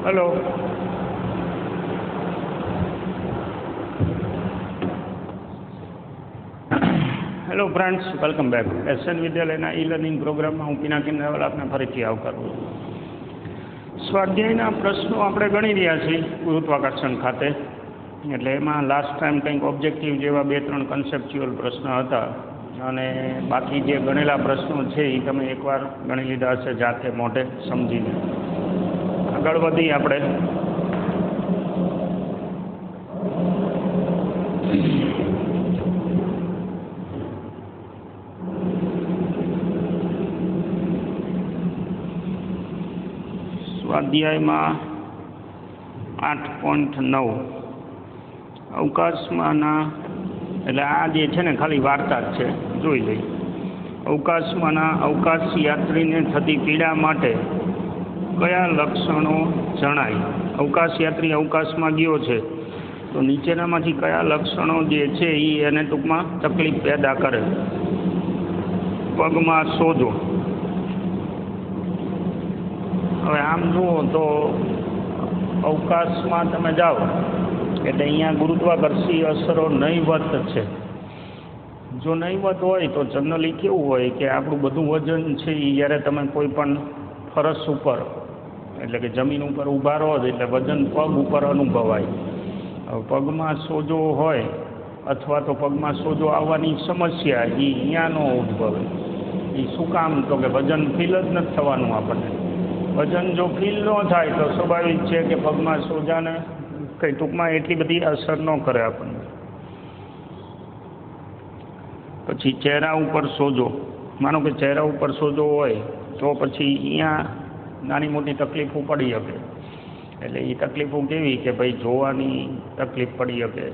Hello. Hello friends, welcome back. SN વિદ્યાલયના e learning પ્રોગ્રામમાં હું પિનાકિન રાવલ આપને ફરીથી આવકારું છું. સ્વાધ્યાયના પ્રશ્નો આપણે ગણી રહ્યા છીએ ગુરુત્વાકર્ષણ ખાતે. એટલે એમાં લાસ્ટ ટાઈમ કંઈક ઓબ્જેક્ટિવ જેવા 2-3 કન્સેપ્ચ્યુઅલ પ્રશ્ન હતા અને બાકી જે ગણેલા પ્રશ્નો છે એ તમે એકવાર ગણી લીધા હશે જાતે મોઢે સમજીને. આગળ વધી આપણે. સ્વાધ્યાયમાં 8.9 અવકાશમાંના, એટલે આ જે છે ને ખાલી વાર્તા જ છે, જોઈ લઈએ. અવકાશમાંના અવકાશ યાત્રીને થતી પીડા માટે કયા લક્ષણો જણાય? અવકાશ યાત્રી અવકાશમાં ગયો છે તો નીચેનામાંથી કયા લક્ષણો જે છે એ એને ટૂંકમાં તકલીફ પેદા કરે? પગમાં સોજો. હવે આમ જુઓ તો અવકાશમાં તમે જાઓ એટલે અહીંયા ગુરુત્વાકર્ષી અસરો નહીવત છે. જો નહીવત હોય તો જનરલી કેવું હોય કે આપણું બધું વજન છે એ જ્યારે તમે કોઈ પણ ફરસ ઉપર એટલે કે જમીન ઉપર ઊભા રહો એટલે વજન પગ ઉપર અનુભવાય. હવે પગમાં સોજો હોય અથવા તો પગમાં સોજો આવવાની સમસ્યા એ અહીંયા ન ઉદ્ભવે. એ શું કામ? તો કે વજન ફીલ જ નથી થવાનું આપણને. વજન જો ફીલ ન થાય તો સ્વાભાવિક છે કે પગમાં સોજાને કંઈ ટૂંકમાં એટલી બધી અસર ન કરે આપણને. પછી ચહેરા ઉપર સોજો. માનો કે ચહેરા ઉપર સોજો હોય તો પછી અહીંયા નાની મોટી તકલીફો પડી શકે. એટલે એ તકલીફો કેવી કે ભાઈ જોવાની તકલીફ પડી શકે,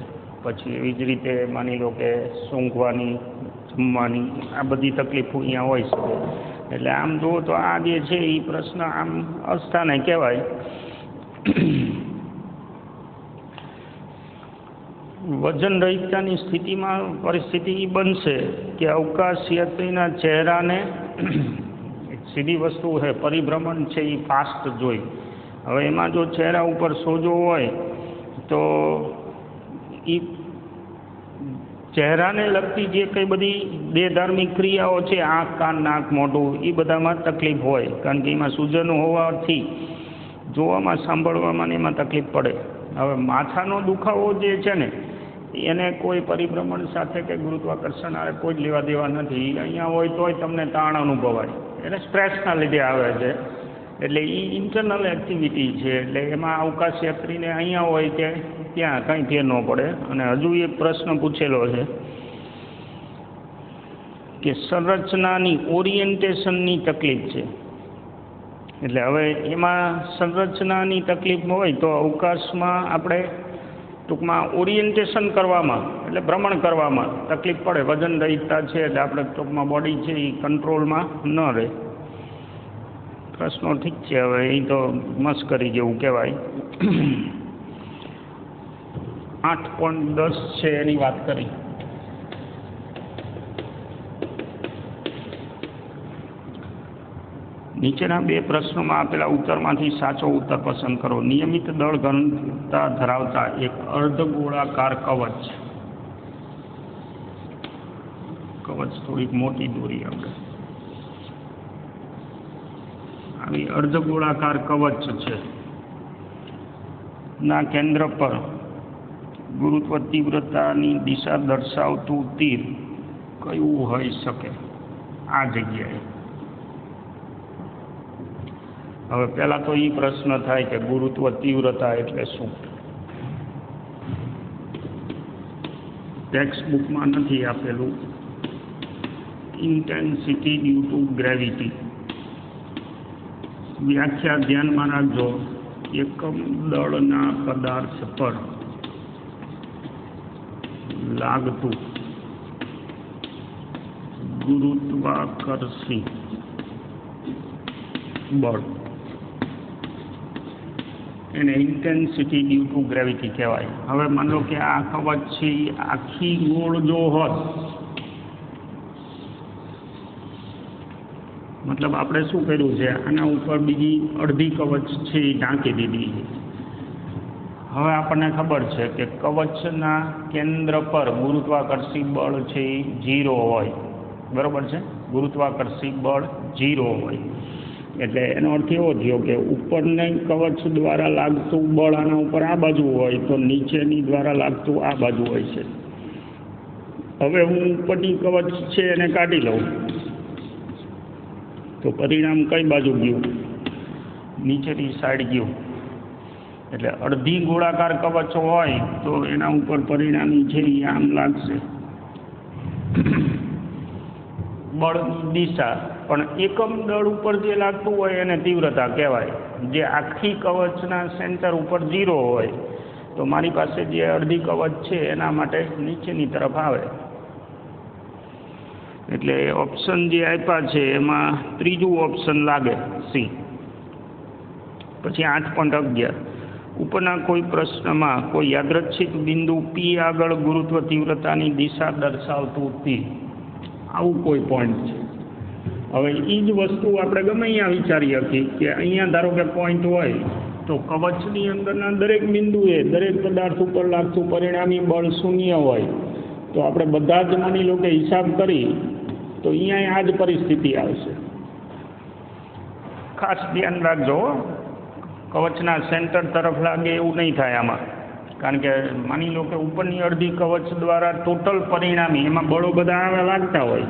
પછી એવી જ રીતે માની લો કે સૂંઘવાની, જમવાની, આ બધી તકલીફો અહીંયા હોય શકે. એટલે આમ જુઓ તો આ જે છે એ પ્રશ્ન આમ અસ્થાને કહેવાય. વજન રહિતતાની સ્થિતિમાં પરિસ્થિતિ એ બનશે કે અવકાશ યાત્રીના ચહેરાને સીધી વસ્તુ છે, પરિભ્રમણ છે એ ફાસ્ટ જોઈ. હવે એમાં જો ચહેરા ઉપર સોજો હોય તો એ ચહેરાને લગતી જે કંઈ બધી દેહધાર્મિક ક્રિયાઓ છે, આંખ, કાન, નાક, મોઢું, એ બધામાં તકલીફ હોય. કારણ કે એમાં સૂજન હોવાથી જોવામાં, સાંભળવામાં એમાં તકલીફ પડે. હવે માથાનો દુખાવો જે છે ને એને કોઈ પરિભ્રમણ સાથે કે ગુરુત્વાકર્ષણ આવે કોઈ જ લેવા દેવા નથી. અહીંયા હોય તોય તમને તાણ અનુભવાય. એને સ્ટ્રેસના લીધે આવે છે. એટલે એ ઇન્ટરનલ એક્ટિવિટી છે. એટલે એમાં અવકાશ યાત્રીને અહીંયા હોય કે ત્યાં કંઈ ફેર ન પડે. અને હજુ એક પ્રશ્ન પૂછેલો છે કે સંરચનાની ઓરિએન્ટેશનની તકલીફ છે. એટલે હવે એમાં સંરચનાની તકલીફ હોય તો અવકાશમાં આપણે ટૂંકમાં ઓરિએન્ટેશન કરવામાં એટલે ભ્રમણ કરવામાં તકલીફ પડે. વજન રહિતતા છે એટલે આપણે ટૂંકમાં બોડી છે એ કંટ્રોલમાં ન રહે. પ્રશ્નો ઠીક છે, હવે એ તો મસ્કરી જેવું કહેવાય. 8.10 છે એની વાત કરી. નીચેના 2 પ્રશ્નોમાં આપેલા ઉત્તરમાંથી સાચો ઉત્તર પસંદ કરો. નિયમિત દળ ઘનતા ધરાવતા એક અર્ધગોળાકાર કવચ. કવચ થોડીક મોટી દોરી આપણે. આવી અર્ધગોળાકાર કવચ છે ના કેન્દ્ર પર ગુરુત્વ તીવ્રતાની દિશા દર્શાવતું તીર કયું હોઈ શકે? આ જગ્યાએ. હવે પહેલાં તો એ પ્રશ્ન થાય કે ગુરુત્વ તીવ્રતા એટલે શું? ટેક્સ્ટ બુકમાં નથી આપેલું. Intensity due to gravity. વ્યાખ્યા ધ્યાનમાં રાખજો. એકમ દળના પદાર્થ પર લાગતું ગુરુત્વાકર્ષી બળ એને ઇન્ટેન્સિટી ડ્યુ ટુ ગ્રેવિટી કહેવાય. હવે માનો લો કે આ કવચ છે આખી ગોળ જો હોત મતલબ આપણે શું કર્યું છે, આના ઉપર બીજી અડધી કવચ છે એ ઢાંકી દીધી છે. હવે આપણને ખબર છે કે કવચના કેન્દ્ર પર ગુરુત્વાકર્ષી બળ છે એ 0 હોય, બરાબર છે. ગુરુત્વાકર્ષી બળ 0 હોય એટલે એનો અર્થ એવો થયો કે ઉપરની કવચ દ્વારા લાગતું બળ આના ઉપર આ બાજુ હોય તો નીચેની દ્વારા લાગતું આ બાજુ હોય છે. હવે હું ઉપરની કવચ છે એને કાઢી લઉં તો પરિણામ કઈ બાજુ ગયું? નીચેની સાઈડ ગયું. એટલે અડધી ગોળાકાર કવચ હોય તો એના ઉપર પરિણામી છે એ આમ લાગશે બળની દિશા. પણ એકમ દળ ઉપર જે લાગતું હોય એને તીવ્રતા કહેવાય. જે આખી કવચના સેન્ટર ઉપર 0 હોય તો મારી પાસે જે અડધી કવચ છે એના માટે નીચેની તરફ આવે. એટલે ઓપ્શન જે આપ્યા છે એમાં ત્રીજું ઓપ્શન લાગે, સી. પછી 8.11 ઉપરના કોઈ પ્રશ્નમાં કોઈ યાદચ્છિક બિંદુ P આગળ ગુરુત્વ તીવ્રતાની દિશા દર્શાવતું P, આવું કોઈ પોઈન્ટ છે. હવે એ જ વસ્તુ આપણે ગમે અહીંયા વિચારી શકીએ કે અહીંયા ધારો કે પોઈન્ટ હોય તો કવચની અંદરના દરેક બિંદુએ દરેક પદાર્થ ઉપર લાગતું પરિણામી બળ 0 હોય તો આપણે બધા જ માની લો કે હિસાબ કરી તો અહીંયા આ જ પરિસ્થિતિ આવશે. ખાસ ધ્યાન રાખજો, કવચના સેન્ટર તરફ લાગે એવું નહીં થાય આમાં. કારણ કે માની લો કે ઉપરની અડધી કવચ દ્વારા ટોટલ પરિણામી એમાં બળો બધા લાગતા હોય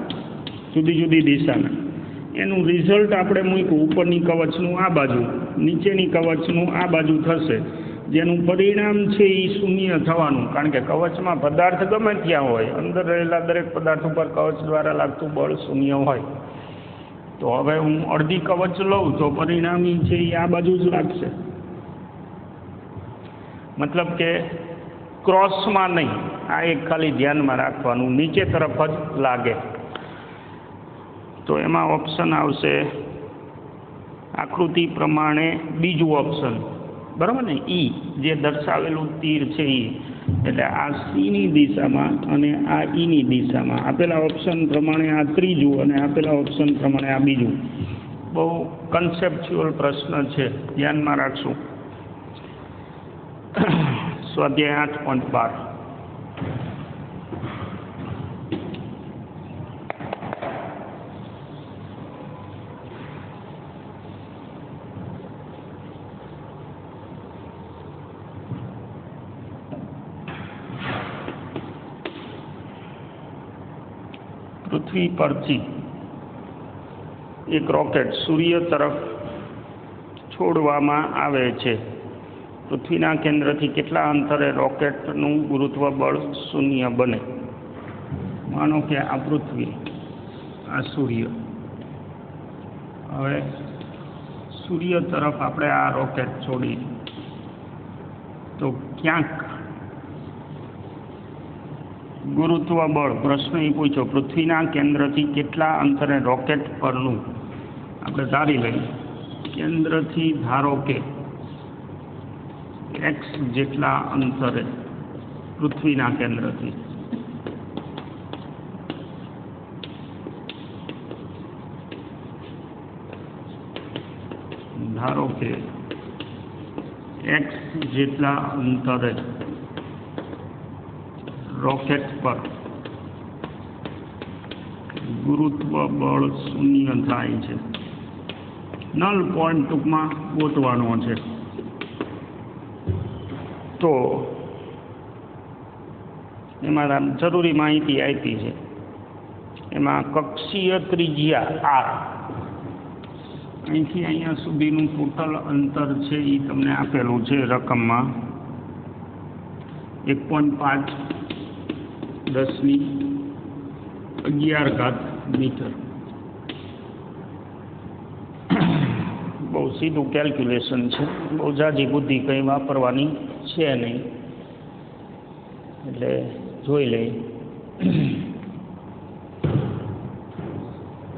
જુદી જુદી દિશાના, એનું રિઝલ્ટ આપણે મૂક્યું ઉપરની કવચનું આ બાજુ, નીચેની કવચનું આ બાજુ થશે, જેનું પરિણામ છે એ 0 થવાનું. કારણ કે કવચમાં પદાર્થ ગમે ત્યાં હોય, અંદર રહેલા દરેક પદાર્થ ઉપર કવચ દ્વારા લાગતું બળ 0 હોય. તો હવે હું અડધી કવચ લઉં તો પરિણામી છે એ આ બાજુ જ લાગશે. મતલબ કે ક્રોસમાં નહીં, આ એક ખાલી ધ્યાનમાં રાખવાનું, નીચે તરફ જ લાગે. તો એમાં ઓપ્શન આવશે આકૃતિ પ્રમાણે બીજું ઓપ્શન, બરાબર ને, ઈ જે દર્શાવેલું તીર છે એ. એટલે આ સીની દિશામાં અને આ ઈની દિશામાં. આપેલા ઓપ્શન પ્રમાણે આ ત્રીજું અને આપેલા ઓપ્શન પ્રમાણે આ બીજું. બહુ કન્સેપ્ચ્યુઅલ પ્રશ્ન છે, ધ્યાનમાં રાખશું. સ્વાધ્યાય 8.12 પૃથ્વી પરથી એક રોકેટ સૂર્ય તરફ છોડવામાં આવે છે. પૃથ્વીના કેન્દ્રથી કેટલા અંતરે રોકેટનું ગુરુત્વ બળ 0 બને? માનો કે આ પૃથ્વી, આ સૂર્ય. હવે સૂર્ય તરફ આપણે આ રોકેટ છોડી તો ક્યાંક ગુરુત્વ બળ, પ્રશ્ન એ પૂછો પૃથ્વીના કેન્દ્રથી કેટલા અંતરે રોકેટ પરનું, આપણે ધારી લઈએ કેન્દ્રથી ધારો કે x જેટલા અંતરે પૃથ્વીના કેન્દ્રથી, ધારો કે x જેટલા અંતરે રોકેટ પર ગુરુત્વ બળ 0 થાય છે. નલ પોઈન્ટ ટૂંકમાં ગોતવાનો છે. તો એમાં જરૂરી માહિતી આપી છે. એમાં કક્ષીય ત્રિજ્યા r, અહીંથી અહીંયા સુધીનું ટોટલ અંતર છે એ તમને આપેલું છે રકમમાં 1.5 10⁻11 મીટર. બહુ સીધું કેલ્ક્યુલેશન છે, બહુ જાજી બુદ્ધિ કંઈ વાપરવાની છે નહીં, એટલે જોઈ લઈએ.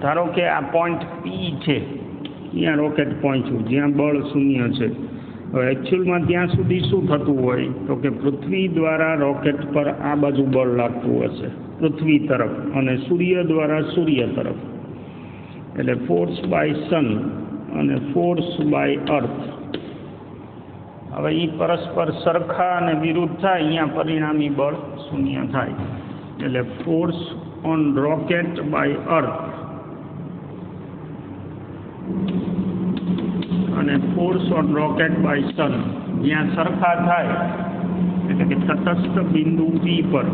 ધારો કે આ પોઈન્ટ P છે, ત્યાં રોકેટ પહોંચ્યું જ્યાં બળ 0 છે. હવે એકચ્યુઅલમાં ત્યાં સુધી શું થતું હોય તો કે પૃથ્વી દ્વારા રોકેટ પર આ બાજુ બળ લાગતું હશે પૃથ્વી તરફ, અને સૂર્ય દ્વારા સૂર્ય તરફ. એટલે ફોર્સ બાય સન અને ફોર્સ બાય અર્થ. હવે એ પરસ્પર સરખા અને વિરુદ્ધ થાય, અહીંયા પરિણામી બળ શૂન્ય થાય. એટલે ફોર્સ ઓન રોકેટ બાય અર્થ અને ફોર્સ ઓન રોકેટ બાય સન જ્યાં સરખા થાય એટલે કે તટસ્થ બિંદુ P પર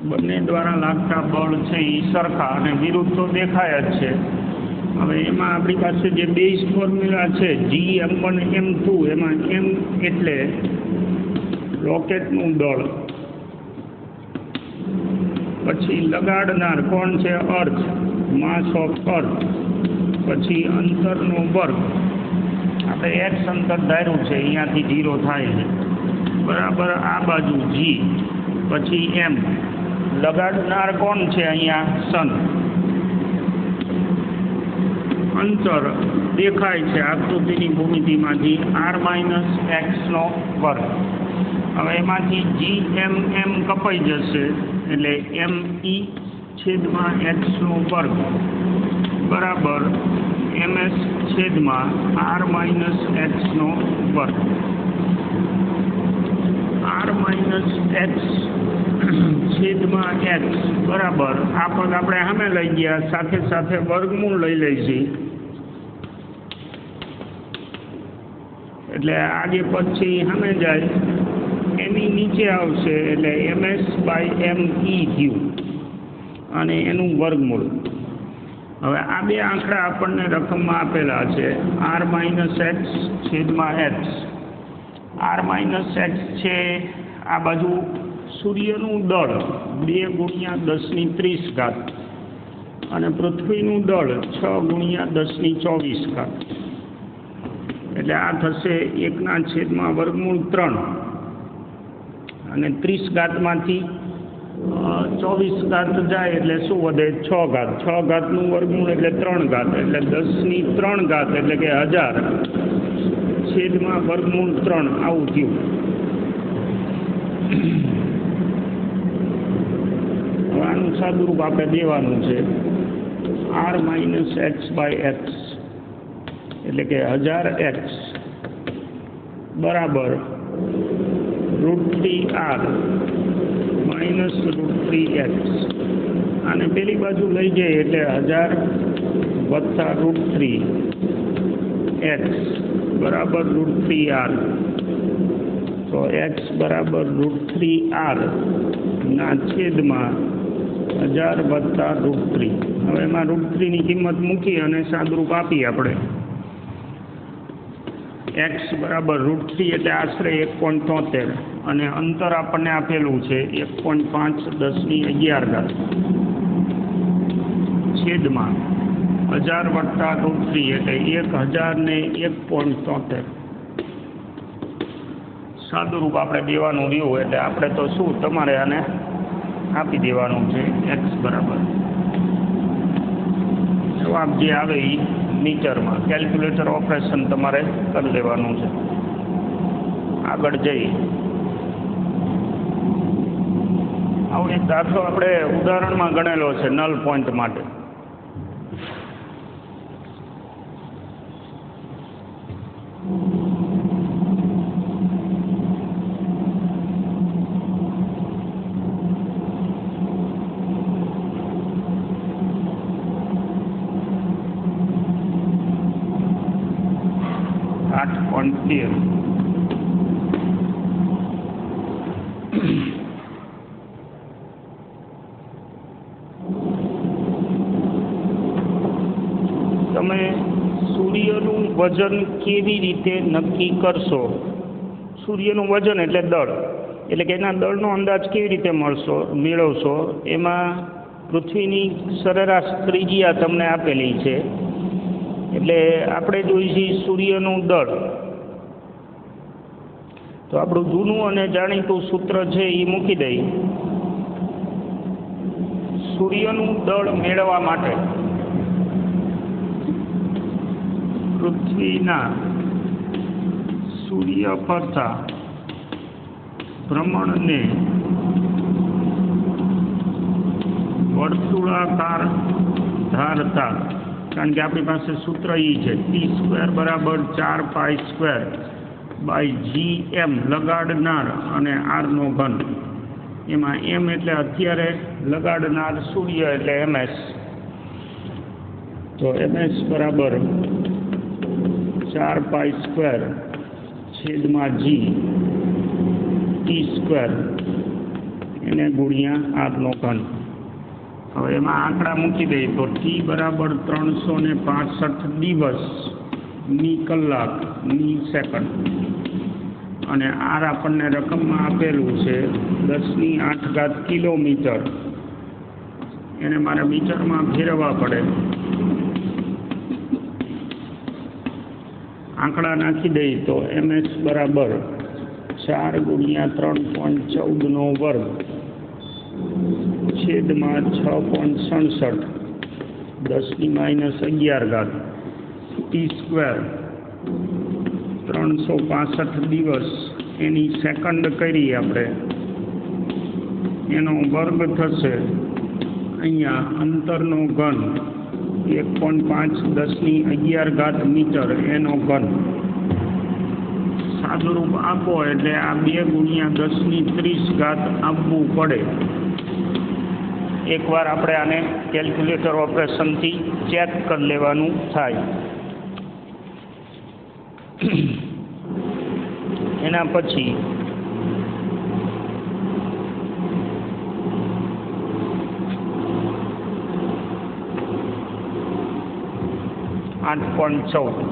બંને દ્વારા લાગતા બળ છે એ સરખા અને વિરુદ્ધ તો દેખાય જ છે. હવે એમાં આપણી પાસે જે બેઝ ફોર્મ્યુલા છે G(m1 m2), એમાં m એટલે રોકેટનું દળ, પછી લગાડનાર કોણ છે અર્થ, માસ ઓફ અર્થ, પછી અંતરનો વર્ગ, આપણે x અંતર ધાર્યું છે અહીંયાથી 0 થાય છે બરાબર, આ બાજુ g, પછી m, લગાડનાર કોણ છે અહીંયા સન, અંતર દેખાય છે આકૃતિની ભૂમિતિમાંથી r-x². હવે એમાંથી G(m) કપાઈ જશે એટલે me/x² બરાબર ms/r-x². r-x બરાબર આ પદ આપણે સામે લઈ ગયા, સાથે સાથે વર્ગમૂળ લઈ લઈશું એટલે આ જે પદ છે એ સામે જાય, એની નીચે આવશે એટલે ms/me થયું અને એનું વર્ગમૂળ. હવે આ બે આંકડા આપણને રકમમાં આપેલા છે r-x/x. r-x છે આ બાજુ સૂર્યનું દળ 2 × 10⁻30 અને પૃથ્વીનું દળ 6 × 10⁻24. એટલે આ થશે 1/3 અને 30 માંથી 24 જાય એટલે શું વધે 6 નું વર્ગમૂળ એટલે 3 એટલે 10⁻³ એટલે કે 1000/√3 આવું થયું. આનું સાદુરૂપ આપણે દેવાનું છે r-x/x એટલે કે 1000x બરાબર √3r -√3x. અને પેલી બાજુ લઈ જઈએ એટલે 1000 + √3x બરાબર √3r. તો x બરાબર √3r ના છેદમાં 1000 + √3. હવે એમાં √3ની કિંમત મૂકી અને સાદુરૂપ આપીએ આપણે. x બરાબર √3 એટલે આશરે 1.73 અને અંતર આપણને આપેલું છે 1.5 છેદમાં 1000 + √3 એટલે 1000 ને 1.73. સાદુરૂપ આપણે દેવાનું રહ્યું એટલે આપણે તો શું તમારે આને આપી દેવાનું છે x બરાબર જવાબ જે આવે એ મીટરમાં કેલ્ક્યુલેટર ઓપરેશન તમારે કરી લેવાનું છે. આગળ જઈએ આવો એક દાખલો આપણે ઉદાહરણમાં ગણેલો છે નલ પોઈન્ટ માટે. તમે સૂર્યનું વજન કેવી રીતે નક્કી કરશો? સૂર્યનું વજન એટલે દળ, એટલે કે એના દળનો અંદાજ કેવી રીતે મેળવશો? એમાં પૃથ્વીની સરેરાશ ત્રિજ્યા તમને આપેલી છે એટલે આપણે જોઈશું સૂર્યનું દળ. તો આપણું જૂનું અને જાણીતું સૂત્ર છે એ મૂકી દઈ. સૂર્યનું દળ મેળવવા માટે પૃથ્વીના સૂર્ય ફરતા ભ્રમણને વર્તુળાકાર ધારતા, કારણ કે આપણી પાસે સૂત્ર ઈ છે T² બરાબર 4π² બાય GM લગાડનાર અને R નો ઘન. એમાં M એટલે અત્યારે લગાડનાર સૂર્ય એટલે MS. તો MS બરાબર 4π² છેદમાં G T² એને ગુણ્યા R નો ઘન. હવે એમાં આંકડા મૂકી દઈએ તો T બરાબર 365 દિવસની કલાકની સેકન્ડ અને R આપણને રકમમાં આપેલું છે 10⁸ કિલોમીટર. એને મારે મીટરમાં ફેરવવા પડે. આંકડા નાખી દઈએ તો MS બરાબર 4 × 3.14 નો વર્ગ છેદમાં 6.67 10⁻11 T² 365 દિવસ એની સેકન્ડ કરી આપણે એનો વર્ગ થશે. અહીંયા અંતરનો ઘન 1.5 10⁻11 મીટર એનો ઘન. સાદુરૂપ આપો એટલે આ 2 × 10⁻30 આપવું પડે. એકવાર આપણે આને કેલ્ક્યુલેટર ઓપરેશનથી ચેક કરી લેવાનું થાય. એના પછી 8.14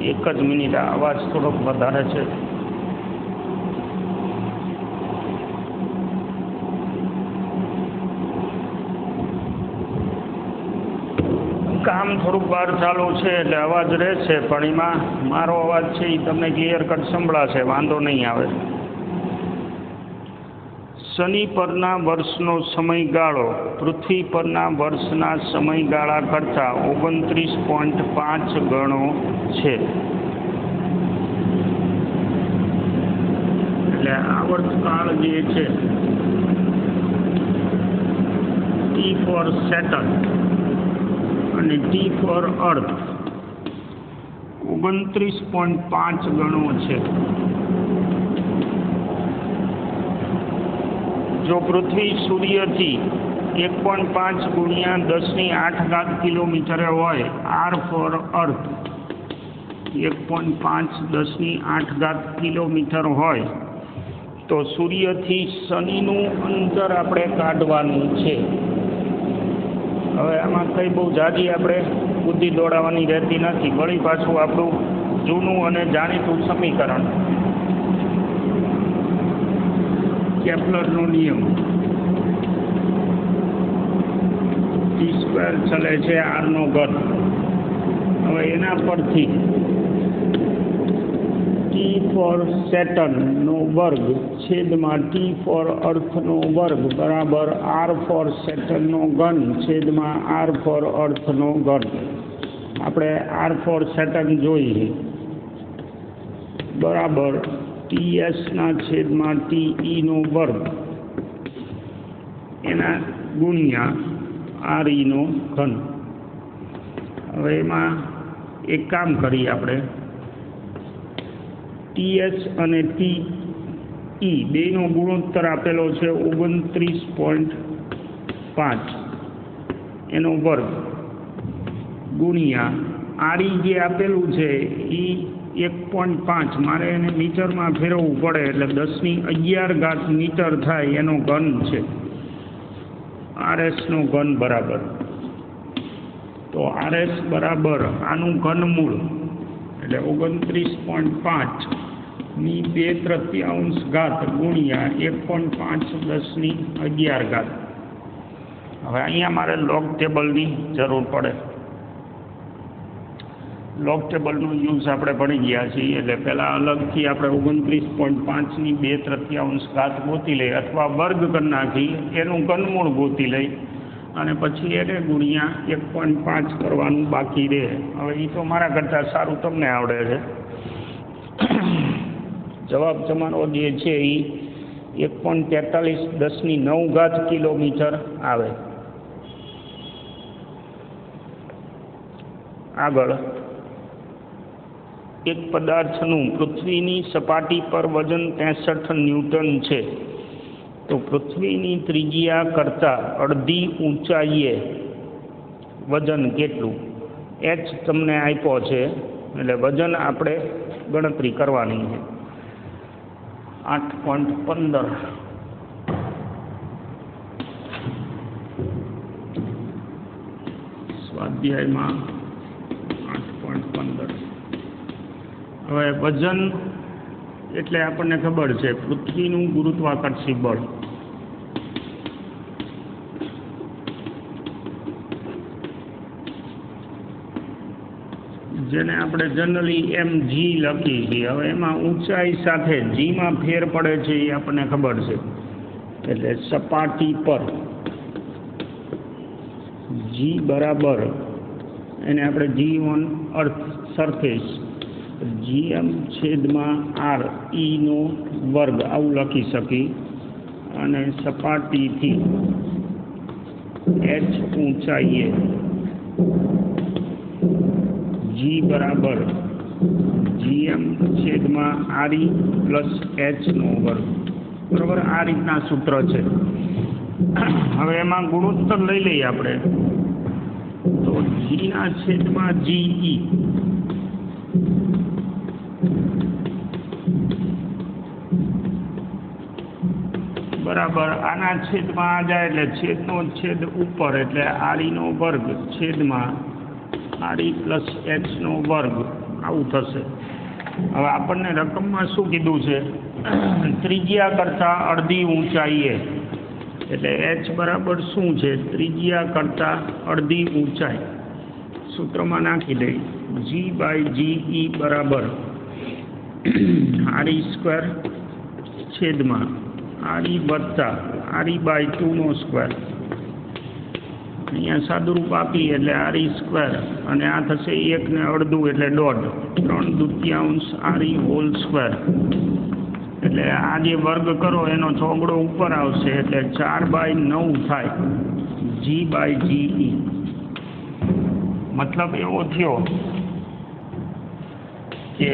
એક જ મિનિટ. આ અવાજ થોડોક વધારે છે. કામ થોડુંક બહાર ચાલુ છે એટલે અવાજ રહેશે, પણ એમાં મારો અવાજ છે એ તમને ક્લિયર કટ સંભળાશે, વાંધો નહીં આવે. શનિ પરના વર્ષનો સમયગાળો પૃથ્વી પરના વર્ષના સમયગાળા કરતાં 29.5 ગણો છે. એટલે આવર્તકાળ જે છે T ફોર સેટર્ન અને T ફોર અર્થ 29.5 ગણો છે. જો પૃથ્વી સૂર્યથી 1.5 × 10⁸ કિલોમીટરે હોય, R ફોર અર્થ 1.5 10⁸ કિલોમીટર હોય, તો સૂર્યથી શનિનું અંતર આપણે કાઢવાનું છે. હવે આમાં કંઈ બહુ જાજી આપણે બુદ્ધિ દોડાવવાની રહેતી નથી. વળી પાછું આપણું જૂનું અને જાણીતું સમીકરણ કેપ્લરનો નિયમ T² ચલે છે R નો ઘન. હવે એના પરથી T ફોર સેટર્ન નો વર્ગ છેદમાં T ફોર અર્થનો વર્ગ બરાબર R ફોર સેટર્નનો ઘન છેદમાં R ફોર અર્થનો ઘન. આપણે R ફોર સેટર્ન જોઈએ બરાબર TS/TE નો વર્ગ એના ગુણ્યા RE નો ઘન. હવે એમાં એક કામ કરીએ આપણે, TS અને TE બેનો ગુણોત્તર આપેલો છે 29.5 એનો વર્ગ ગુણ્યા RE જે આપેલું છે એ 1.5 મારે એને મીટરમાં ફેરવવું પડે એટલે 10⁻11 મીટર થાય એનો ઘન છે. RS નો ઘન બરાબર, તો RS બરાબર આનું ઘનમૂળ એટલે 29.5 ની 2/3 ગુણ્યા 1.5 10⁻11. હવે અહીંયા મારે લોગ ટેબલની જરૂર પડે. લોગ ટેબલનો યુઝ આપણે ભણી ગયા છીએ. એટલે પહેલાં અલગથી આપણે 29.5ની 2/3 ઘાત ગોતી લઈ અથવા વર્ગ કરી નાખી એનું ઘનમૂળ ગોતી લઈ અને પછી એને ગુણ્યા 1.5 કરવાનું બાકી રહે. હવે એ તો મારા કરતાં સારું તમને આવડે છે. જવાબ તમારો જે છે એ 1.4310⁹ કિલોમીટર આવે. આગળ, એક પદાર્થનું પૃથ્વીની સપાટી પર વજન 63 ન્યૂટન છે, તો પૃથ્વીની ત્રિજ્યા કરતાં અડધી ઊંચાઈએ વજન કેટલું? h તમને આપ્યો છે એટલે વજન આપણે ગણતરી કરવાની છે. 8.15 સ્વાધ્યાયમાં 8.15. હવે વજન એટલે આપણને ખબર છે પૃથ્વીનું ગુરુત્વાકર્ષી બળ. જેને આપણે જનરલી mg લખીએ છીએ. હવે એમાં ઊંચાઈ સાથે જીમાં ફેર પડે છે એ આપણને ખબર છે. એટલે સપાટી પર જી બરાબર એને આપણે જી ઓન અર્થ સરફેસ gm/r નો વર્ગ આવું લખી શકી. અને સપાટીથી h ઊંચાઈએ g બરાબર gm/re પ્લસ h નો વર્ગ. બરાબર, આ રીતના સૂત્ર છે. હવે એમાં ગુણોત્તર લઈ લઈએ આપણે. તો g/ge બરાબર આના છેદમાં આ જાય એટલે છેદનો છેદ ઉપર એટલે આરીનો વર્ગ છેદમાં આરી પ્લસ એચનો વર્ગ આવું થશે. હવે આપણને રકમમાં શું કીધું છે? ત્રિજ્યા કરતાં અડધી ઊંચાઈએ. એટલે એચ બરાબર શું છે? ત્રિજ્યા કરતાં અડધી ઊંચાઈ. સૂત્રમાં નાખી દઈ g/ge બરાબર re² છેદમાં આરી વત્તા re/2² અહીંયા સાદુરૂપ આપી એટલે re² અને આ થશે 1 ને અડધું એટલે 1.5 3/2 re² એટલે આ જે વર્ગ કરો એનો ચોગડો ઉપર આવશે એટલે 4/9 થાય g/ge. મતલબ એવો થયો કે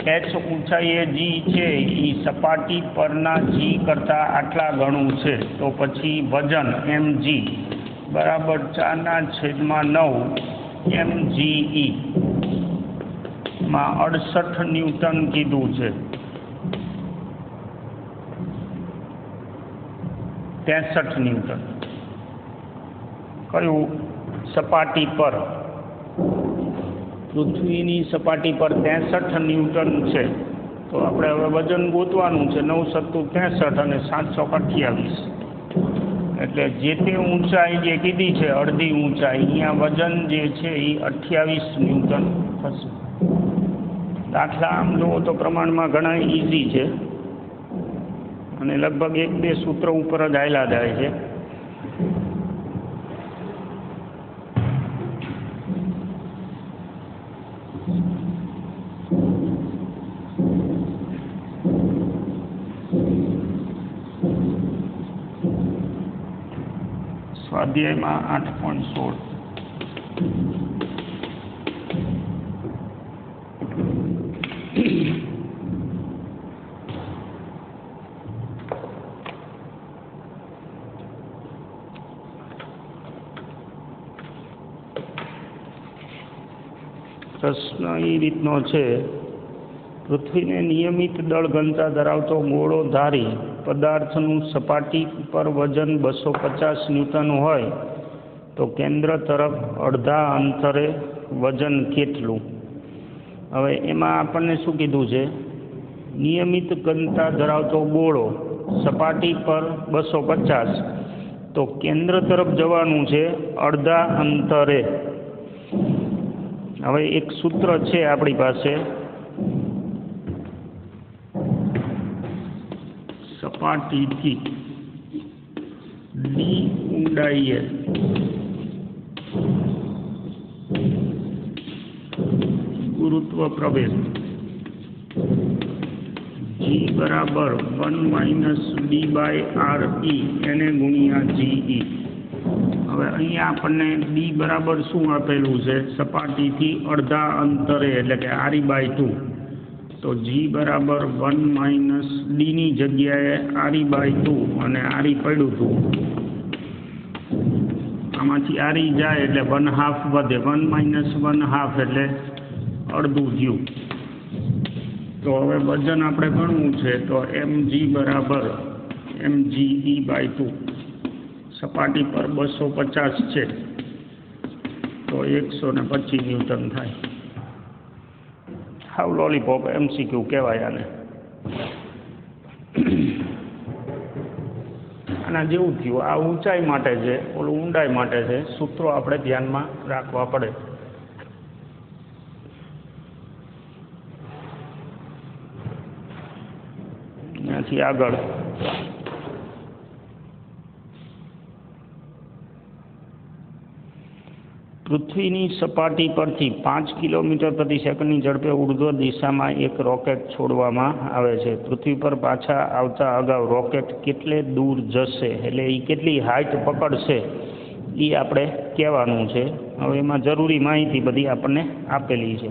h ઊંચાઈએ g છે એ સપાટી પરના g કરતાં આટલા ગણું છે. તો પછી વજન mg બરાબર 4/9 mge માં 68 ન્યૂટન કીધું છે. 63 ન્યૂટન. કયું? સપાટી પર, પૃથ્વીની સપાટી પર 63 ન્યૂટન છે. તો આપણે હવે વજન ગોતવાનું છે. 9 × 63 અને 7 × 28. એટલે જે તે ઊંચાઈ જે કીધી છે અડધી ઊંચાઈ, અહીંયા વજન જે છે એ 28 ન્યૂટન થશે. દાખલા આમ જુઓ તો પ્રમાણમાં ઘણા ઇઝી છે અને લગભગ 1-2 સૂત્ર ઉપર જ હાલ્યા જાય છે. સ્વાધ્યાયમાં 8.16 પ્રશ્ન એ રીતનો છે. પૃથ્વીને નિયમિત દળ ઘનતા ધરાવતો ગોળો ધારી પદાર્થનું સપાટી પર વજન 250 ન્યૂટન હોય તો કેન્દ્ર તરફ અડધા અંતરે વજન કેટલું? હવે એમાં આપણને શું કીધું છે? નિયમિત ઘનતા ધરાવતો ગોળો સપાટી પર 250, તો કેન્દ્ર તરફ જવાનું છે અડધા અંતરે. હવે એક સૂત્ર છે આપણી પાસે, સપાટીથી ડી ઊંડાઈએ ગુરુત્વ પ્રવેગ G બરાબર 1 - d/RE એને ગુણ્યા GE. હવે અહીંયા આપણને d બરાબર શું આપેલું છે? સપાટીથી અડધા અંતરે, એટલે કે RE/2. તો G બરાબર 1 - d ની જગ્યાએ RE/2 અને RE પડ્યું હતું, આમાંથી RE જાય એટલે 1/2 વધે, 1 - 1/2 એટલે અડધું થયું. તો હવે વજન આપણે ગણવું છે, તો mg બરાબર mge/2. સપાટી પર 250 છે તો 125 ન્યૂટન થાય. હાવ લોલીપોપ MCQ કહેવાય આને. આના જેવું થયું. આ ઊંચાઈ માટે છે, ઓલું ઊંડાઈ માટે છે. સૂત્રો આપણે ધ્યાનમાં રાખવા પડે. ત્યાંથી આગળ પૃથ્વીની સપાટી પરથી 5 કિલોમીટર પ્રતિ સેકન્ડની ઝડપે ઉર્ધ્વ દિશામાં એક રોકેટ છોડવામાં આવે છે. પૃથ્વી પર પાછા આવતા અગાઉ રોકેટ કેટલે દૂર જશે, એટલે એ કેટલી હાઇટ પકડશે એ આપણે કહેવાનું છે. હવે એમાં જરૂરી માહિતી બધી આપણને આપેલી છે.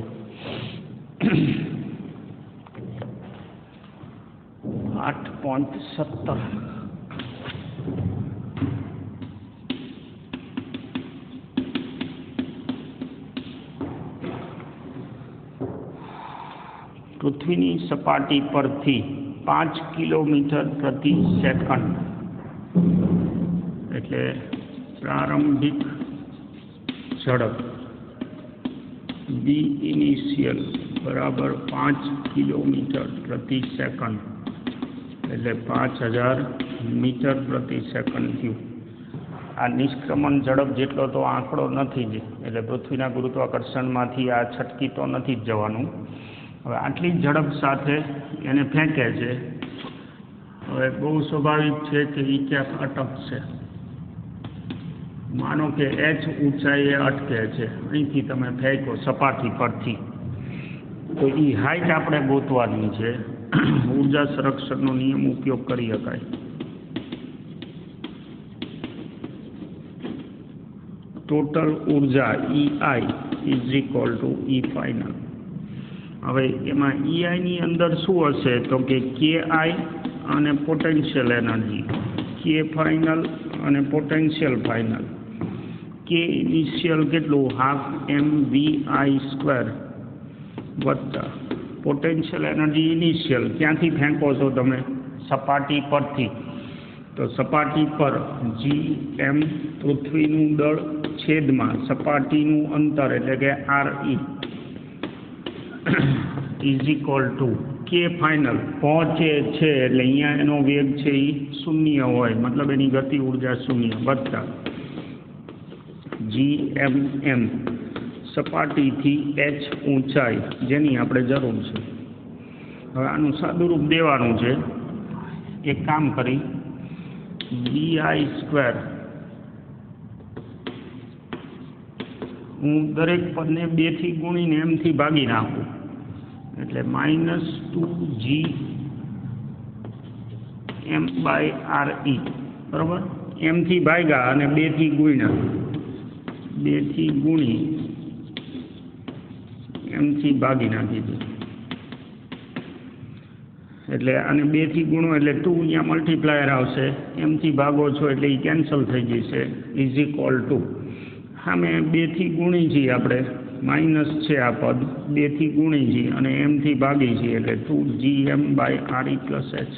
8.17 પૃથ્વીની સપાટી પરથી 5 કિલોમીટર પ્રતિ સેકન્ડ, એટલે પ્રારંભિક ઝડપ બી ઇનિશિયલ બરાબર 5 કિલોમીટર પ્રતિ સેકન્ડ, એટલે 5000 મીટર પ્રતિ સેકન્ડ થયું. આ નિષ્ક્રમણ ઝડપ જેટલો તો આંકડો નથી જ, એટલે પૃથ્વીના ગુરુત્વાકર્ષણમાંથી આ છટકી તો નથી જ જવાનું. હવે આટલી ઝડપ સાથે એને ફેંકે છે. હવે બહુ સ્વાભાવિક છે કે એ ક્યાંક અટકશે. માનો કે h ઊંચાઈએ અટકે છે, અહીંથી તમે ફેંકો સપાટી પરથી, તો એ હાઇટ આપણે ગોતવાની છે. ઉર્જા સંરક્ષણનો નિયમ ઉપયોગ કરી શકાય. ટોટલ ઉર્જા EI = E ફાઇનલ. હવે એમાં EI ની અંદર શું હશે? તો કે KI અને પોટેન્શિયલ એનર્જી, K ફાઇનલ અને પોટેન્શિયલ ફાઇનલ. K ઇનિશિયલ કેટલું? 12 mvi² વત્તા પોટેન્શિયલ એનર્જી ઇનિશિયલ ક્યાંથી ફેંકો છો તમે? સપાટી પરથી. તો સપાટી પર gm પૃથ્વીનું દળ છેદમાં સપાટીનું અંતર, એટલે કે RE = K ફાઇનલ. પહોંચે છે એટલે અહીંયા એનો વેગ છે એ શૂન્ય હોય, મતલબ એની ગતિ ઉર્જા શૂન્ય, વત્તા gmm સપાટીથી h ઊંચાઈ જેની આપણે જરૂર છે. હવે આનું સાદુરૂપ દેવાનું છે. એક કામ કરી bi², હું દરેક પદને 2 થી ગુણીને m થી ભાગી નાખું, એટલે -2gm/RE બરાબર. m થી ભાગ્યા અને 2 થી ગુણ્યા, 2 થી ગુણી m થી ભાગી નાખી દીધું, એટલે આને 2 થી ગુણો એટલે 2 અહીંયા મલ્ટીપ્લાયર આવશે, m થી ભાગો છો એટલે એ કેન્સલ થઈ જશે. સામે 2 થી ગુણી છીએ આપણે, માઇનસ છે આ પદ, 2 થી ગુણી છીએ અને m થી ભાગી છીએ, એટલે 2gm/RE+h.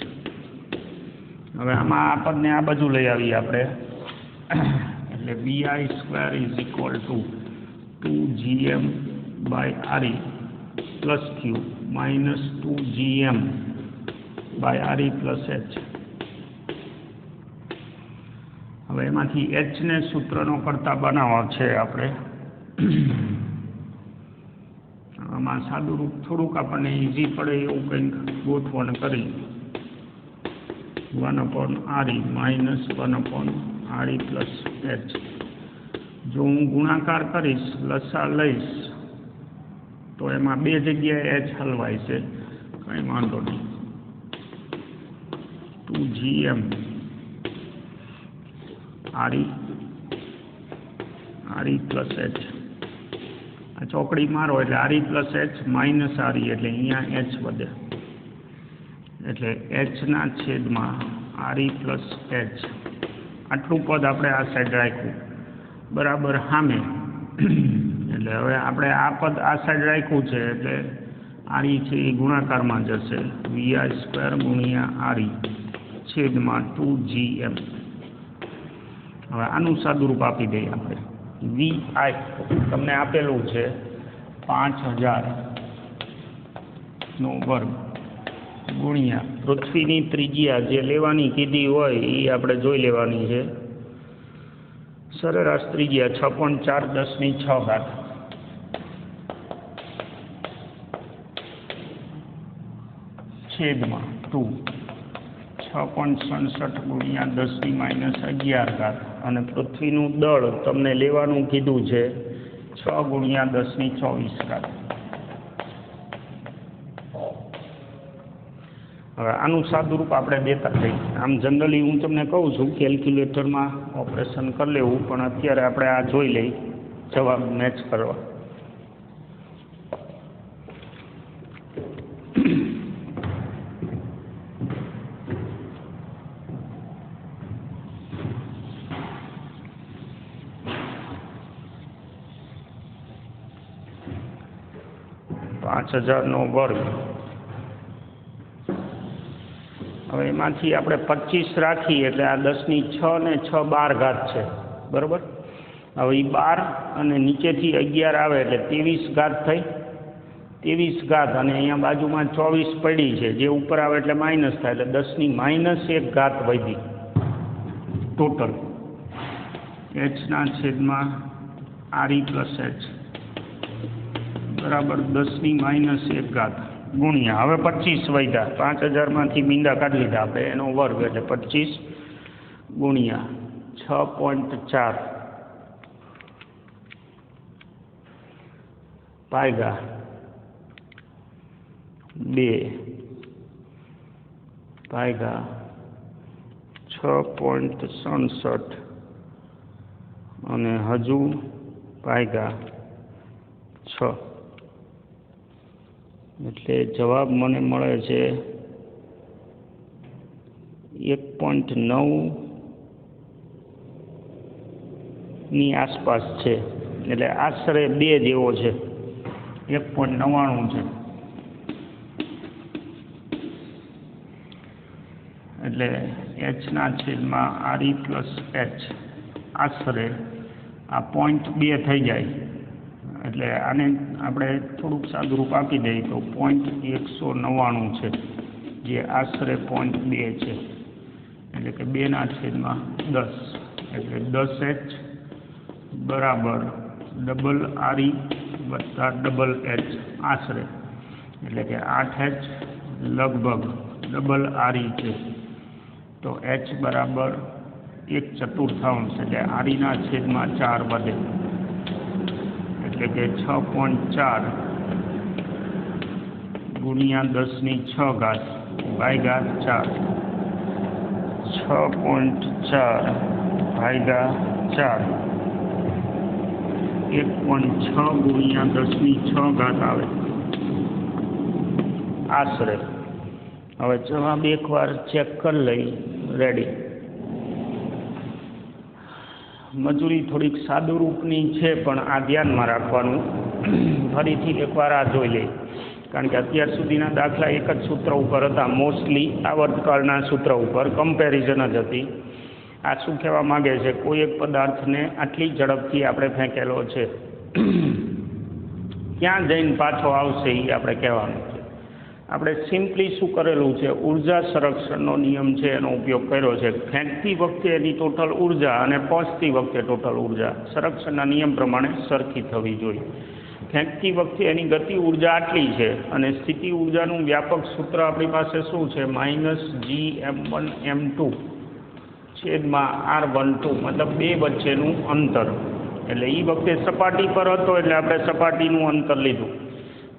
હવે આમાં આ પદને આ બાજુ લઈ આવીએ આપણે, એટલે bi² = 2gm/RE+q -2gm/RE+h. હવે એમાંથી h ને સૂત્રનો કરતા બનાવવા છે આપણે. આમાં સાદું રૂપ થોડુંક આપણને ઇઝી પડે એવું કંઈક ગોઠવણ કરી 1/RE minus 1/RE plus H. જો હું ગુણાકાર કરીશ, લસા લઈશ, તો એમાં બે જગ્યાએ એચ હલવાય છે, કંઈ વાંધો નહીં. 2GM RE plus H. આ ચોકડી મારો એટલે RE plus H minus RE એટલે અહીંયા એચ વધે, એટલે એચના છેદમાં RE પ્લસ એચ. આટલું પદ આપણે આ સાઈડ રાખ્યું બરાબર સામે. એટલે હવે આપણે આ પદ આ સાઈડ રાખ્યું છે એટલે RE છે એ ગુણાકારમાં જશે, VI² ગુણ્યા RE છેદમાં 2GM. હવે આનું સાદુરૂપ આપી દઈએ આપણે. VI તમને આપેલું છે 5000 વર્ગ ગુણ્યા પૃથ્વીની ત્રિજ્યા જે લેવાની કીધી હોય એ આપણે જોઈ લેવાની છે. સરેરાશ ત્રિજ્યા 6.4 × 10⁻⁴ છેદમાં 2 6.67 ગુણ્યા 10⁻11 અને પૃથ્વીનું દળ તમને લેવાનું કીધું છે 6 ગુણ્યા 10⁻24. હવે આનું સાદુરૂપ આપણે દેતા જઈએ. આમ જનરલી હું તમને કહું છું કેલ્ક્યુલેટરમાં ઓપરેશન કરી લેવું, પણ અત્યારે આપણે આ જોઈ લઈ જવાબ મેચ કરવા. $5000 હવે એમાંથી આપણે 25 રાખીએ એટલે આ 10⁶ ને 6 12 છે, બરાબર. હવે એ 12 અને નીચેથી 11 આવે એટલે 23 થઈ. 23 અને અહીંયા બાજુમાં 24 પડી છે, જે ઉપર આવે એટલે માઇનસ થાય એટલે 10⁻1 વધી ટોટલ એચના છેદમાં RE પ્લસ એચ બરાબર 10⁻1 ગુણ્યા હવે 25 વધ્યા. 5000માંથી મીંડા કાઢી લીધા આપણે, એનો વર્ગ એટલે 25 ગુણ્યા 6.4 ભાગ્યા 2 ભાગ્યા 6.67 અને હજુ ભાગ્યા 6 એટલે જવાબ મને મળે છે 1.9 ની આસપાસ છે, એટલે આશરે 2 જેવો છે, 1.99 છે. એટલે એચના છેદમાં RE પ્લસ એચ આશરે આ 0.2 થઈ જાય. એટલે આને આપણે થોડુંક સાદુરૂપ આપી દઈએ તો 0.199 છે, જે આશરે 0.2 છે. એટલે કે 2/10 એટલે 10H બરાબર ડબલ RE વત્તા ડબલ એચ આશરે, એટલે કે 8H લગભગ ડબલ RE છે. તો H બરાબર 1/4 એટલે REના છેદમાં 4 વધે, એટલે કે 6.4 ગુણ્યા 10⁶ ભાગ્યા 4 6.4 ભાગ્યા 4 1.6 ગુણ્યા 10⁶ આવે આશરે. હવે જવાબ એકવાર ચેક કરી લઈ. રેડી. મજૂરી થોડીક સાદુરૂપની છે, પણ આ ધ્યાનમાં રાખવાનું. ફરીથી એકવાર આ જોઈ લઈ, કારણ કે અત્યાર સુધીના દાખલા એક જ સૂત્ર ઉપર હતા, મોસ્ટલી આવર્તકાળના સૂત્ર ઉપર કમ્પેરિઝન જ હતી. આ શું કહેવા માગે છે, કોઈ એક પદાર્થને આટલી ઝડપથી આપણે ફેંકેલો છે, ક્યાં જઈને પાછો આવશે એ આપણે કહેવાનું છે. આપણે સિમ્પલી શું કરેલું છે, ઉર્જા સંરક્ષણનો નિયમ છે એનો ઉપયોગ કર્યો છે. ફેંકતી વખતે એની ટોટલ ઉર્જા અને પહોંચતી વખતે ટોટલ ઉર્જા સંરક્ષણના નિયમ પ્રમાણે સરખી થવી જોઈએ. ફેંકતી વખતે એની ગતિ ઉર્જા આટલી છે અને સ્થિતિ ઉર્જાનું વ્યાપક સૂત્ર આપણી પાસે શું છે -Gm1m2 છેદમાં R12 મતલબ બે વચ્ચેનું અંતર. એટલે એ વખતે સપાટી પર હતો એટલે આપણે સપાટીનું અંતર લીધું.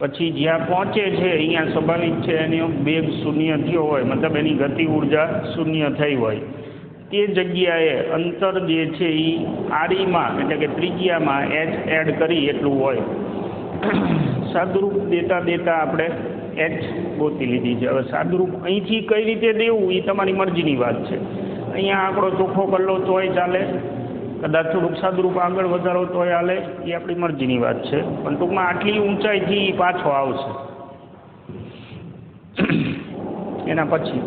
પછી જ્યાં પહોંચે છે અહીંયા સ્વાભાવિક છે એનો વેગ શૂન્ય થયો હોય મતલબ એની ગતિ ઉર્જા શૂન્ય થઈ હોય તે જગ્યાએ અંતર જે છે એ આડીમાં એટલે કે ત્રિજ્યામાં h એડ કરી એટલું હોય. સાદુરૂપ દેતા દેતા આપણે h ગોતી લીધી છે. હવે સાદુરૂપ અહીંથી કઈ રીતે દેવું એ તમારી મરજીની વાત છે. અહીંયા આંકડો ચોખ્ખો કરલો તોય ચાલે, કદાચ થોડુંક સાદુરૂપ આગળ વધારો તોય હાલે, એ આપણી મરજીની વાત છે. પણ ટૂંકમાં આટલી ઊંચાઈથી પાછો આવશે એના પછી.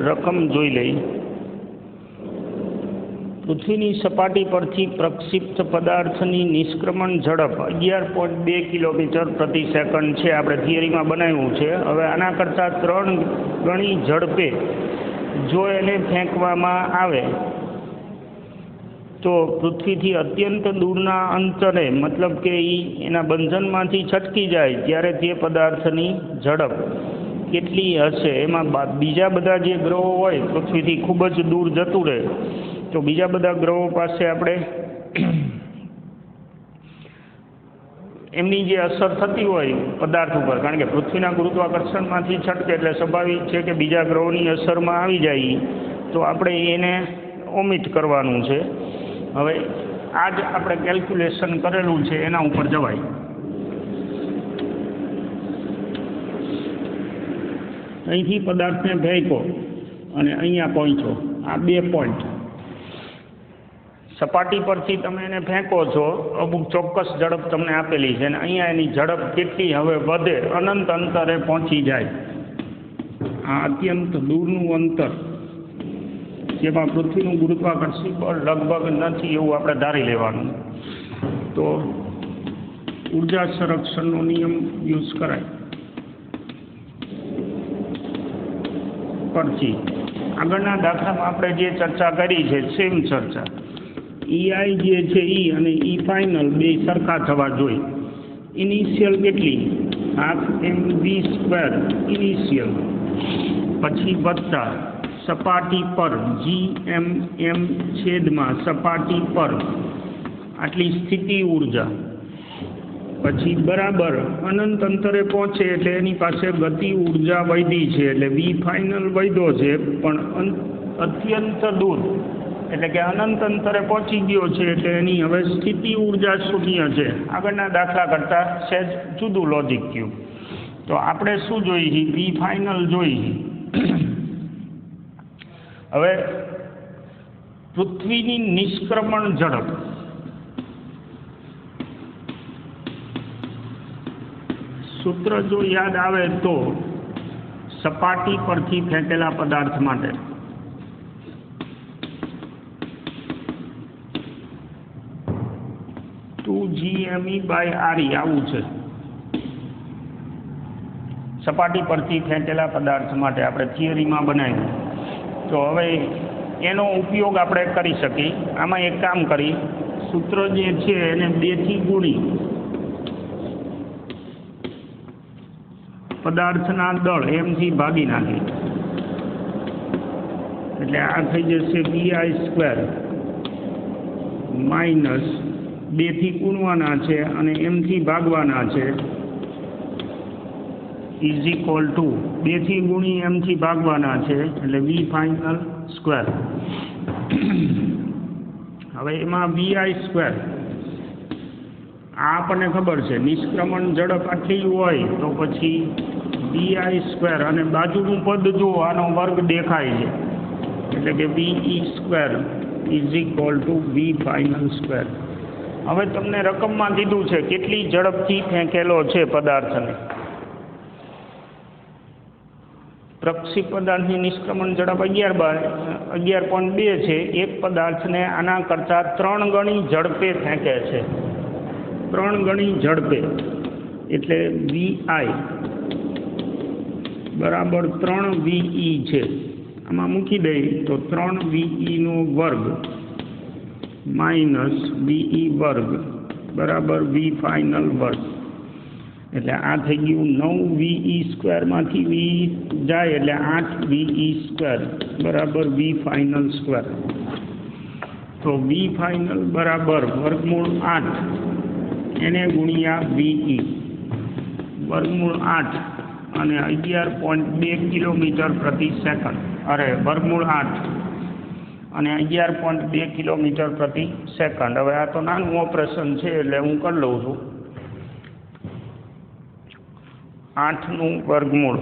રકમ જોઈ લઈ. પૃથ્વીની સપાટી પરથી પ્રક્ષિપ્ત પદાર્થની નિષ્ક્રમણ ઝડપ 11.2 કિલોમીટર પ્રતિ સેકન્ડ છે. આપણે થિયરીમાં બનાવ્યું છે. હવે આના કરતાં 3 ગણી ઝડપે જો એને ફેંકવામાં આવે તો પૃથ્વીથી અત્યંત દૂરના અંતરે મતલબ કે એના બંધનમાંથી છટકી જાય ત્યારે તે પદાર્થની ઝડપ કેટલી હશે. એમાં બીજા બધા જે ગ્રહો હોય પૃથ્વીથી ખૂબ જ દૂર જતું રહે તો બીજા બધા ગ્રહો પાસે આપણે એમની જે અસર થતી હોય પદાર્થ ઉપર, કારણ કે પૃથ્વીના ગુરુત્વાકર્ષણમાંથી છટકે એટલે સ્વાભાવિક છે કે બીજા ગ્રહોની અસરમાં આવી જાય તો આપણે એને ઓમિટ કરવાનું છે. હવે આ જ આપણે કેલ્ક્યુલેશન કરેલું છે એના ઉપર જવાય. અહીંથી પદાર્થને ફેંકો અને અહીંયા પહોંચો. આ 2 પોઈન્ટ સપાટી પરથી તમે એને ફેંકો છો, અમુક ચોક્કસ ઝડપ તમને આપેલી છે અને અહીંયા એની ઝડપ કેટલી હવે વધે, અનંત અંતરે પહોંચી જાય. આ અત્યંત દૂરનું અંતર જેમાં પૃથ્વીનું ગુરુત્વાકર્ષણ બળ લગભગ નથી એવું આપણે ધારી લેવાનું. તો ઉર્જા સંરક્ષણનો નિયમ યુઝ કરાય. પરથી આગળના દાખલામાં આપણે જે ચર્ચા કરી છે સેમ ચર્ચા. EI જે છે E અને E ફાઇનલ બે સરખા થવા જોઈએ. ઇનિશિયલ કેટલી 12mv² ઇનિશિયલ, પછી વત્તા સપાટી પર Gmm છેદમાં સપાટી પર આટલી સ્થિતિ ઉર્જા, પછી બરાબર અનંત અંતરે પહોંચે એટલે એની પાસે ગતિ ઉર્જા વધી છે એટલે V ફાઇનલ વધ્યો છે પણ અત્યંત દૂર એટલે કે અનંત અંતરે પહોંચી ગયો છે એટલે એની હવે સ્થિતિ ઉર્જા શૂન્ય છે. આગળના દાખલા કરતાં સહેજ જુદું લોજિક થયું. તો આપણે શું જોઈએ V ફાઇનલ જોઈએ. હવે પૃથ્વીની નિષ્ક્રમણ ઝડપ સૂત્ર જો યાદ આવે તો સપાટી પરથી ફેંકેલા પદાર્થ માટે 2gme/re આવું છે. સપાટી પરથી ફેંકેલા પદાર્થ માટે આપણે થિયરીમાં બનાવ્યું. તો હવે એનો ઉપયોગ આપણે કરી શકીએ. આમાં એક કામ કરી, સૂત્ર જે છે એને 2 થી ગુણી પદાર્થના દળ એમથી ભાગી નાખી એટલે આ થઈ જશે vi² માઇનસ 2 થી ગુણવાના છે અને એમથી ભાગવાના છે ઇઝ ઇક્વલ ટુ 2 થી ગુણી એમથી ભાગવાના છે એટલે V ફાઇનલ સ્ક્વેર. હવે એમાં vi² આ આપણને ખબર છે નિષ્ક્રમણ ઝડપ આટલી હોય તો પછી vi² અને બાજુનું પદ જો આનો વર્ગ દેખાય છે એટલે કે ve² is equal to V final square. હવે તમને રકમમાં કીધું છે કેટલી ઝડપથી ફેંકેલો છે પદાર્થને. પ્રક્ષિપ્ત પદાર્થની નિષ્ક્રમણ ઝડપ 11.2 છે. એક પદાર્થને આના કરતાં 3 ગણી ઝડપે ફેંકે છે. 3 ગણી ઝડપે એટલે VI બરાબર 3 VE છે. આમાં મૂકી દઈએ તો 3 VE નો વર્ગ માઇનસ VE વર્ગ બરાબર V ફાઇનલ વર્ગ. એટલે આ થઈ ગયું 9 VE સ્ક્વેરમાંથી V જાય એટલે 8 VE સ્ક્વેર બરાબર V ફાઇનલ સ્ક્વેર. તો V ફાઇનલ બરાબર વર્ગમૂળ 8 એને ગુણ્યા VE વર્ગમૂળ 8 અને 11.2 કિલોમીટર પ્રતિ સેકન્ડ. અરે વર્ગમૂળ 8 અને 11.2 કિલોમીટર પ્રતિ સેકન્ડ. હવે આ તો નાનું ઓપરેશન છે એટલે હું કરી લઉં છું. 8નું વર્ગમૂળ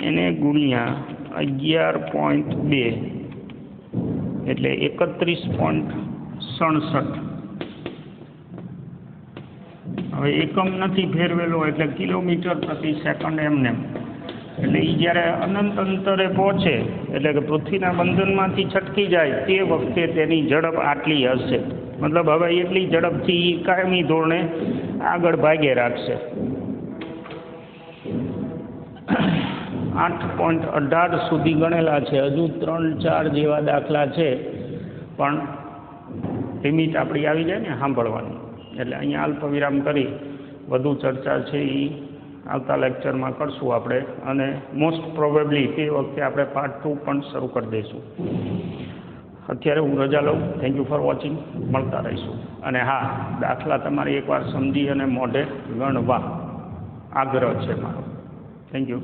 એને ગુણ્યા 11.2 એટલે 31.67. હવે એકમ નથી ફેરવેલો એટલે કિલોમીટર પ્રતિ સેકન્ડ એમને. એટલે એ જ્યારે અનંત અંતરે પહોંચે એટલે કે પૃથ્વીના બંધનમાંથી છટકી જાય તે વખતે તેની ઝડપ આટલી હશે. મતલબ હવે એટલી ઝડપથી કાયમી ધોરણે આગળ ભાગે રાખશે. 8.18 સુધી ગણેલા છે. હજુ 3-4 જેવા દાખલા છે પણ લિમિટ આપણી આવી જાય ને સાંભળવાની. એટલે અહીંયા અલ્પવિરામ કરી વધુ ચર્ચા છે એ આવતા લેક્ચરમાં કરશું આપણે. અને મોસ્ટ પ્રોબેબલી તે વખતે આપણે પાર્ટ 2 પણ શરૂ કરી દઈશું. અત્યારે હું રજા લઉં. Thank you for watching. મળતા રહીશું. અને હા, દાખલા તમારે એકવાર સમજી અને મોઢે ગણવા આગ્રહ છે મારો. Thank you.